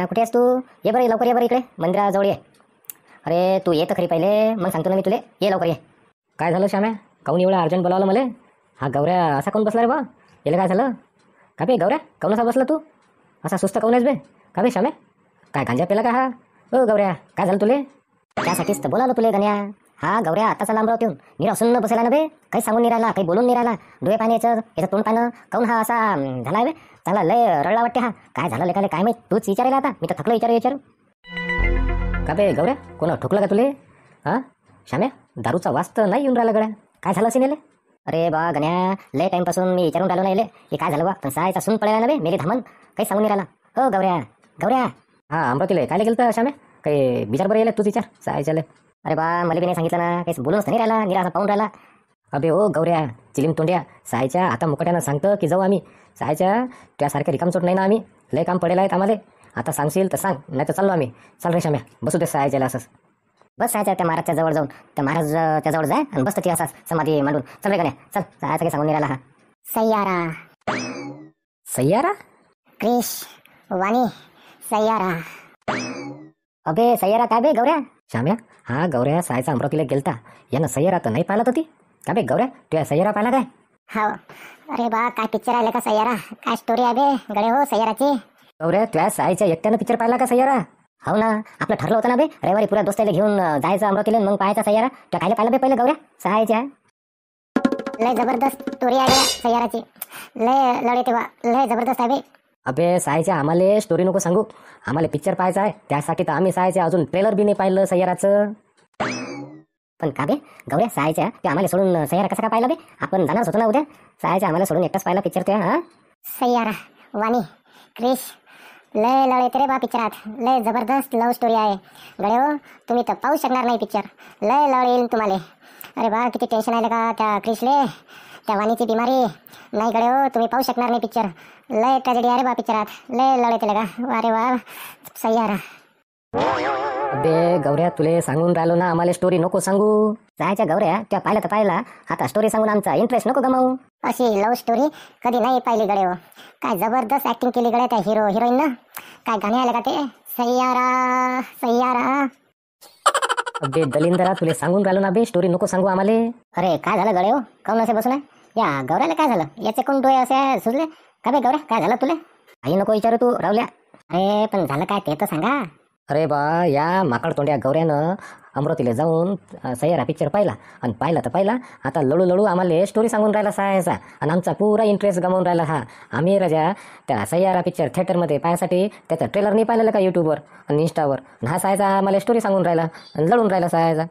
गण्या कुठे आहेस तू? ये बरं लवकर, ये बरं इकडे मंदिराजवळ ये. अरे तू ये तर खरी पहिले, मग सांगतो ना मी तुले. ये लवकर ये. काय झालं श्याम्या? काऊन एवढं अर्जंट बोलावलं मला? हा गौऱ्या असा कोण बसला रे बा? याला काय झालं? का बे गौऱ्या काऊन असा बसला तू? असा सुस्त काऊन आहेस बे? का बे श्याम्या? काय गांजा पेला का हा? ओ गौऱ्या काय झालं तुले? त्यासाठीच तर बोलावलं तुले गण्या. हा गौऱ्या आताचा लांबरावतीहून निरा सुन्न बसेला ना बे. काही सांगून नाही राहिला, काही बोलून नाही राहिला. डोळे पाण्याचं याचं तोंड पानं काऊन हा असा झाला बे? चांगला लय रडला वाटते हा. काय झालं लेखाले काय माहित? तूच विचारायला आता, मी तर थकलो विचारू. का बे गौऱ्या कोणा ठोकलं का तुले? हा श्याम्या दारूचा वास तर नाही येऊन राहिला गड्या. काय झालं असेल? अरे बा गण्या लय टाईमपासून मी विचारून राहिलो नाही की काय झालं बा, पण सायचा सून पडायला ना बे मेरी धामन. काही सांगून नाही राहिला. हो गौऱ्या हा अमरावतीला काय गेलं तर श्याम्या? काही विचार बरं येईल तूच विचार सायच्याले. अरे बा मला बी नाही सांगितलं ना, काही बोलूनच नाही राहिला, निरा असा पाहून राहिला. अबे ओ गौऱ्या चिलीम तोंड्या, सायच्या आता मुकट्यानं सांगतं की जाऊ आम्ही. सायच्या त्यासारख्या रिकामचोट नाही ना आम्ही, लय काम पडेल आहेत आम्हाला. आता सांगशील तर सांग, नाही तर चाललो आम्ही. चल रे श्याम्या बसू दे सायच्याला असंच. बस सायच्या त्या महाराजच्या जवळ जाऊन त्या महाराज त्याजवळ जाय आणि बसतं ती असाच समाधी मांडून. चल रे गण्या चल, सायचं काही सांगून नाही राहिला हा. सय्यारा क्रिश वाणी सय्यारा. अबे सय्यारा काय बे गौऱ्या? श्याम्या हा गौऱ्या सायचा अमरावतीला गेलता, यानं सय्यारा तर नाही पाहिला होती. का बे गौऱ्या तुझ्या सय्यारा पाहिला काय? हो अरे बा काय पिक्चर आले का सय्यारा? काय स्टोरी आहे बे गडे हो सय्याराची? गौऱ्या तुझ्या सायच्या एकट्यानं पिक्चर पाहिला का सय्यारा? हो ना, आपलं ठरलं होतं ना बे रविवारी पुऱ्या दोस्ताला घेऊन जायचं अमरावतीला, मग पाहायचा सय्यारा. त्या खायला पाहिलं बे पहिलं गौऱ्या सायच्या. लय जबरदस्त स्टोरी आहे गड्या सय्याराची. लय लढे तेव्हा लय जबरदस्त आहे बे. अबे सायच्या आम्हाला स्टोरी नको सांगू, आम्हाला पिक्चर पाहायचा आहे. त्यासाठी तर आम्ही सायच्या अजून ट्रेलर बी नाही पाहिलं सय्याराचं. पण का बे गौऱ्या सायच्या ते आम्हाला सोडून सय्यारा कसा काय पाहिला बे? आपण जाणारच होतो ना उद्या. सायच्या आम्हाला सोडून एकटाच पाहिला पिक्चर त्या. हा सय्यारा वाणी क्रिश लय लढे ते रे बा पिक्चरात. लय जबरदस्त लव्ह स्टोरी आहे गडे हो. तुम्ही तर पाहू शकणार नाही पिक्चर, लय लढ येईल तुम्हाला. अरे बा किती टेन्शन आहे का त्या क्रिशले, त्या वाणीची बिमारी. नाही गडे हो तुम्ही पाहू शकणार नाही पिक्चर. लय ट्रॅजेडी आहे रे बा पिक्चरात, लय लढ येते का. अरे वा सय्यारा. अबे गौऱ्या तुले सांगून राहिलो ना आम्हाला स्टोरी नको सांगू. सायच्या गौऱ्या त्या पाहिलं तर पाहिला, आता स्टोरी सांगून आमचा इंटरेस्ट नको गमावू. अशी लव्ह स्टोरी कधी नाही पाहिली गडे हो. काय जबरदस्त ऍक्टिंग केली गड्या त्या हिरो हिरोईन ना. काय गाणे आले का ते सय्यारा सय्यारा. अबे दलिंदरा तुले सांगून राहिलो ना बे स्टोरी नको सांगू आम्हाला. अरे काय झालं गडे हो, काऊन असे बसून आहे? या गौऱ्याला काय झालं? याचे कोण डोळे असे सुजले का बे गौऱ्या? काय झालं तुले? आई नको विचारू तू रावल्या. अरे पण झालं काय ते तर सांगा. अरे बा या माकड तोंड्या गौऱ्यानं अमरावतीला जाऊन सय्यारा पिक्चर पाहिला, आणि पाहिला तर पाहिला, आता लळू आम्हाला स्टोरी सांगून राहिला सायचा, आणि आमचा पुरा इंटरेस्ट गमावून राहिला. हा आम्ही राजा त्या सय्यारा पिक्चर थिएटरमध्ये पाहायसाठी त्याचं ट्रेलर नाही पाहिलेलं का यूट्यूबवर आणि इंस्टावर. हा सायचा आम्हाला स्टोरी सांगून राहिला आणि लढून राहिला सायचा.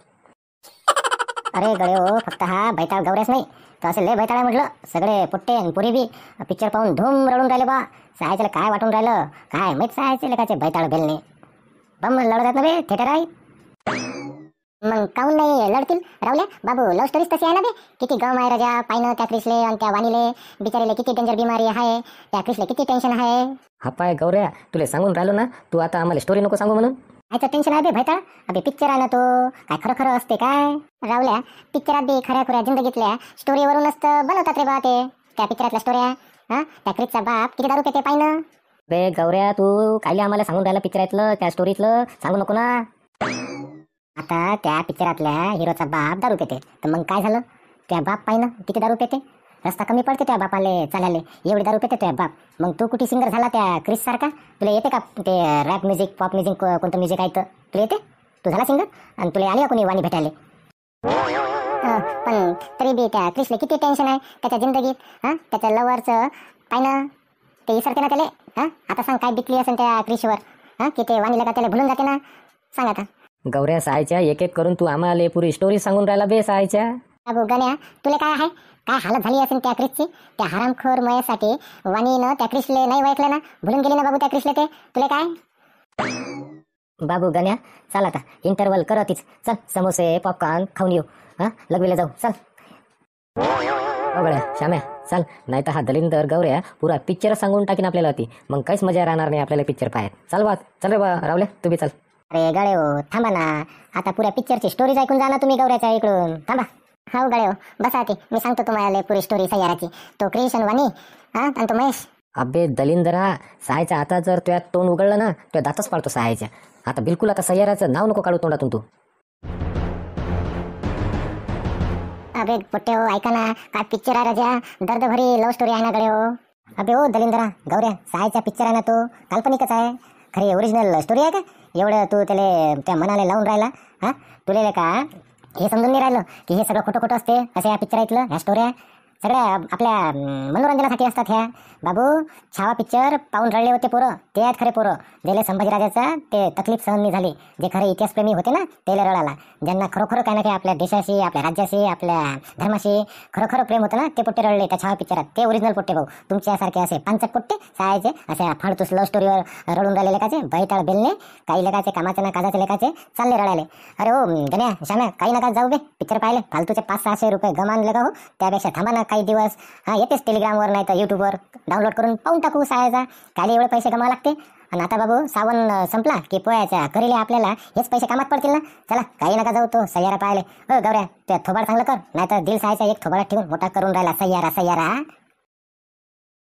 अरे गडे हो फक्त हा बैताळ गौऱ्याच नाही तर असे लय बैताळ म्हटलं. सगळे पुट्टे आणि पुरी बी पिक्चर पाहून धूम रडून राहिले बा. सायच्याला काय वाटून राहिलं काय माहित? सायचे लेखाचे बैताळ बेलणे बम लढत आहेत ना बे थिएटर आहे. मग काऊन नाही लढतील रावल्या बाबू? लव्ह स्टोरीज तशी आहे ना बे. किती गम आहे राजा पाहिनं त्या क्रिसले आणि त्या वाणीले बिचारीले. किती डेंजर बिमारी आहे त्या क्रिसले, किती टेन्शन आहे. हा पाय गौऱ्या तुले सांगून राहिलो ना, तू आता आम्हाला स्टोरी नको सांगू म्हणून. कायचं टेन्शन आहे बे भैताळ? अबे पिक्चर आहे ना तो, काय खरं खरं असते काय रावल्या? पिक्चरात बी खऱ्या खुऱ्या जिंदगीतल्या स्टोरीवरूनच तर बनवतात रे बा ते त्या पिक्चरातल्या स्टोऱ्या. हा त्या क्रिसचा बाप किती दारू पिते पाहिनं. बे गौऱ्या तू कायले आम्हाला सांगून राहिला पिक्चरातलं त्या स्टोरीतलं सांगू नको ना. आता त्या पिक्चरातल्या हिरोचा बाप दारू पिते तर मग काय झालं? त्या बाप पाहिनं किती दारू पिते, रस्ता कमी पडते त्या बापाले चालायले, एवढी दारू पिते त्या बाप. मग तू कुठे सिंगर झाला त्या क्रिस सारखा? तुला येते का ते रॅप म्युझिक पॉप म्युझिक कोणतं म्युझिक आहे तर तुला येते? तू झाला सिंगर आणि तुला आली का कोणी वाणी भेटायले? पण तरी बी त्या क्रिसले किती टेन्शन आहे त्याच्या जिंदगीत. हा त्याच्या लव्हरचं पाहिनं ते विसरते ना त्याला. हा आता सांग काय बिकली असेल त्या क्रिसवर. हा की ते वाणीला का त्याला भुलून जाते ना? सांग आता. गौऱ्या सायच्या एक एक करून तू आम्हाला पुरी स्टोरी सांगून राहिला बे सायच्या. बाबू गण्या तुला काय आहे? काय हालत झाली असेल त्या क्रिसची? त्या हरामखोर मयासाठी वाणीनं त्या क्रिसले नाही ओळखलं ना, भुलून गेली ना बाबू त्या क्रिसले. ते तुला काय बाबू गण्या चल आता इंटरवल करतीच. चल समोसे पॉपकॉर्न खाऊन येऊ. हा लगवीला जाऊ चल. गड्या श्याम्या चल, नाही तर हा दलिंदर गौऱ्या पुरा पिक्चर सांगून टाकीन आपल्याला होती, मग काहीच मजा राहणार नाही आपल्याला पिक्चर पाहायला. चल बा चल रे बा रावल्या तू बी चल. अरे गळे हो थांबा ना, आता पुऱ्या पिक्चरची स्टोरीज ऐकून जा ना तुम्ही गौऱ्याच्या इकडून. थांबा. हो गळे हो बसा, मी सांगतो तुम्हाला पुरी स्टोरी सय्याराची. तो क्रिश आणि वाणी हा आणि तो महेश अबे दलिंदरा, सहायच्या आता जर तुझ्या तोंड उघडलं ना तुझ्या दातच पाडतो सहायच्या. आता बिलकुल आता सह्याराचं नाव नको काढू तोंडातून तू. अबे पोट्टे हो, ऐका ना, काय पिक्चर आहे राजा, दर्द भरी लव्ह स्टोरी आहे ना गडे हो. अबे हो दलिंदरा, गौऱ्या, सहायचा पिक्चर आहे ना तो, काल्पनिकच आहे. खरी ओरिजिनल स्टोरी आहे का? एवढं तू त्याला त्या मनाला लावून राहिला. हा, तुला का हे समजून नाही राहिलं की हे सगळं खोटं खोटं असते असं या पिक्चर ऐकलं, ह्या स्टोऱ्या सगळ्या आपल्या मनोरंजनासाठी असतात ह्या. बाबू, छावा पिक्चर पाहून रडले होते पोरं, ते आहेत खरे पोरं. ज्याला संभाजीराजाचा ते तकलीफ सहन नाही झाली, जे खरे इतिहासप्रेमी होते ना त्याला रडाला. ज्यांना खरोखर काय ना काय आपल्या देशाशी, आपल्या राज्याशी, आपल्या धर्माशी खरोखर प्रेम होतं ना, ते पोट्टे रडले त्या छावा पिक्चरात. ते ओरिजिनल पोट्टे भाऊ. तुमच्यासारखे असे पांचट पोट्टे सहायचे अशा फाडतूस लव्ह स्टोरीवर रडून राहिले लेखाचे, बैताळ बेलने, काही लेखाचे कामाचे ना काजाचे लेखाचे चालले रडाले. अरे हो गण्या, श्याम्या, काही नका जाऊ बे पिक्चर पाहिले. फालतूचे 500-600 रुपये गमानले का हो, त्यापेक्षा थांबा ना काही दिवस. हा, येतेच टेलिग्रामवर नाही तर युट्यूबवर डाउनलोड करून पाहून टाकू सहायचा. काय एवढे पैसे गमावा लागते. आणि आता बाबू सावन संपला की पोयाच्या करीले आपल्याला हेच पैसे कामात पडतील ना. चला काही नका जाऊ तो सह्यारा पाहिले. हो गौऱ्या, त्या थोबाड चांगलं कर, नाही तर दिल सहायचा एक थोबाडात ठेवून मोठा करून राहिला सह्यारा सह्यारा.